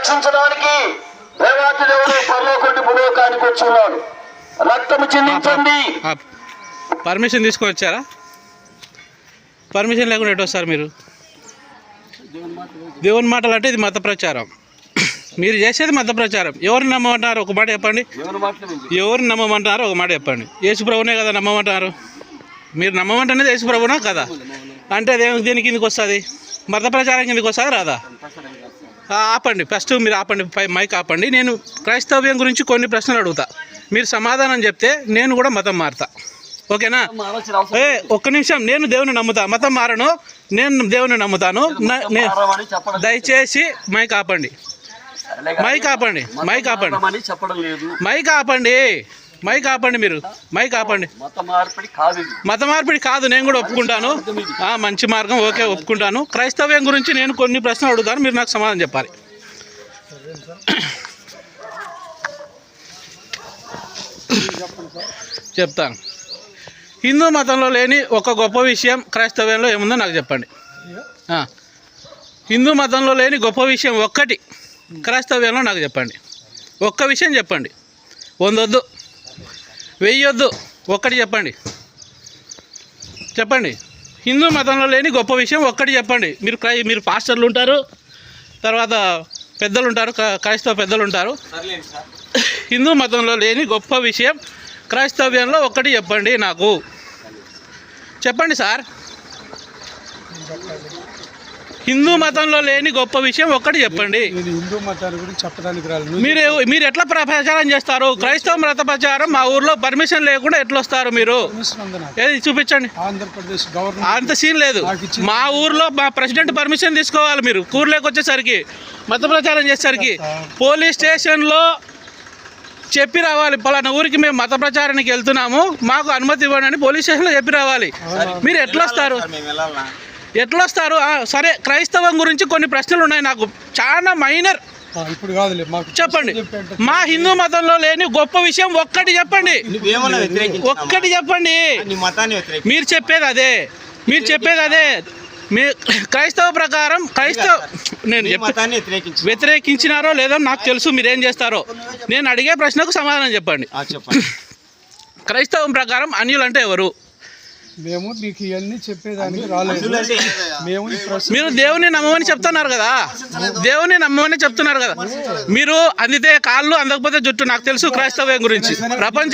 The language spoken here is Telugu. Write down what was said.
రక్షించడానికి దేవాతి దేవుడు పరలోకంటి భూలోకానికి వచ్చున్నాడు. రక్తము చెందించండి. పర్మిషన్ తీసుకొని వచ్చారా? పర్మిషన్ లేకుండా ఎటు వస్తారు మీరు? దేవుని మాటలు అంటే ఇది మత ప్రచారం. మీరు చేసేది మత ప్రచారం. ఎవరిని నమ్మమంటారు? ఒక మాట చెప్పండి. ఎవరిని నమ్మమంటారో ఒక మాట చెప్పండి. యేసుప్రభునే కదా నమ్మమంటారు. మీరు నమ్మమంటేనేది యేసుప్రభునా కదా? అంటే దేని కిందకి వస్తుంది? మత ప్రచారం కిందకి వస్తుంది రాదా? ఆపండి, ఫస్ట్ మీరు ఆపండి, మైక్ ఆపండి. నేను క్రైస్తవ్యం గురించి కొన్ని ప్రశ్నలు అడుగుతా, మీరు సమాధానం చెప్తే నేను కూడా మతం మారుతా. ఓకేనా? ఒక్క నిమిషం. నేను దేవుని నమ్ముతా, మతం మారను. నేను దేవుని నమ్ముతాను. దయచేసి మైక్ ఆపండి, మైక్ ఆపండి, మైక్ ఆపండి, మైక్ ఆపండి, మైక్ ఆపండి. మీరు మైక్ ఆపండి. మత మార్పిడి కాదు, నేను కూడా ఒప్పుకుంటాను. మంచి మార్గం, ఓకే, ఒప్పుకుంటాను. క్రైస్తవ్యం గురించి నేను కొన్ని ప్రశ్నలు అడుగుతాను, మీరు నాకు సమాధానం చెప్పాలి. చెప్తాను. హిందూ మతంలో లేని ఒక గొప్ప విషయం క్రైస్తవ్యంలో ఏముందో నాకు చెప్పండి. హిందూ మతంలో లేని గొప్ప విషయం ఒక్కటి క్రైస్తవ్యంలో నాకు చెప్పండి. ఒక్క విషయం చెప్పండి. 100 వద్దు, 1000 వద్దు, ఒక్కటి చెప్పండి. చెప్పండి. హిందూ మతంలో లేని గొప్ప విషయం ఒక్కటి చెప్పండి. మీరు పాస్టర్లు ఉంటారు, తర్వాత పెద్దలు ఉంటారు, క్రైస్తవ పెద్దలు ఉంటారు. హిందూ మతంలో లేని గొప్ప విషయం క్రైస్తవ్యంలో ఒక్కటి చెప్పండి నాకు. చెప్పండి సార్. హిందూ మతంలో లేని గొప్ప విషయం ఒక్కటి చెప్పండి. హిందూ మతాన్ని గురించి చెప్పడానికి రాలేదు. మీరు ఎట్లా ప్రచారం చేస్తారు? క్రైస్తవ మత ప్రచారం మా ఊర్లో పర్మిషన్ లేకుండా ఎట్లా వస్తారు మీరు? ఏది చూపించండి. ఆంధ్రప్రదేశ్ గవర్నమెంట్ అంత సీన్ లేదు. మా ఊర్లో మా ప్రెసిడెంట్ పర్మిషన్ తీసుకోవాలి. మీరు ఊర్లోకి వచ్చేసరికి, మత ప్రచారం చేసేసరికి పోలీస్ స్టేషన్లో చెప్పి రావాలి, పలానా ఊరికి మేము మత ప్రచారానికి వెళ్తున్నాము, మాకు అనుమతి ఇవ్వండి అని పోలీస్ స్టేషన్లో చెప్పి రావాలి. మీరు ఎట్లా వస్తారు? ఎట్లా వస్తారు? సరే, క్రైస్తవం గురించి కొన్ని ప్రశ్నలు ఉన్నాయి నాకు, చాలా మైనర్. చెప్పండి. మా హిందూ మతంలో లేని గొప్ప విషయం ఒక్కటి చెప్పండి. ఒక్కటి చెప్పండి. మీరు చెప్పేది అదే, మీరు చెప్పేది అదే. మీ క్రైస్తవ ప్రకారం నేను వ్యతిరేకించినారో లేదో నాకు తెలుసు, మీరేం చేస్తారో. నేను అడిగే ప్రశ్నకు సమాధానం చెప్పండి. క్రైస్తవం ప్రకారం అన్యులు అంటే ఎవరు? మేము మీకు ఇవన్నీ చెప్పేదానికి రాలేదు. మీరు దేవుని నమ్మమని చెప్తున్నారు కదా, దేవుని నమ్మమని చెప్తున్నారు కదా. మీరు అందితే కాళ్ళు, అందకపోతే జుట్టు. నాకు తెలుసు క్రైస్తవ్యం గురించి. ప్రపంచ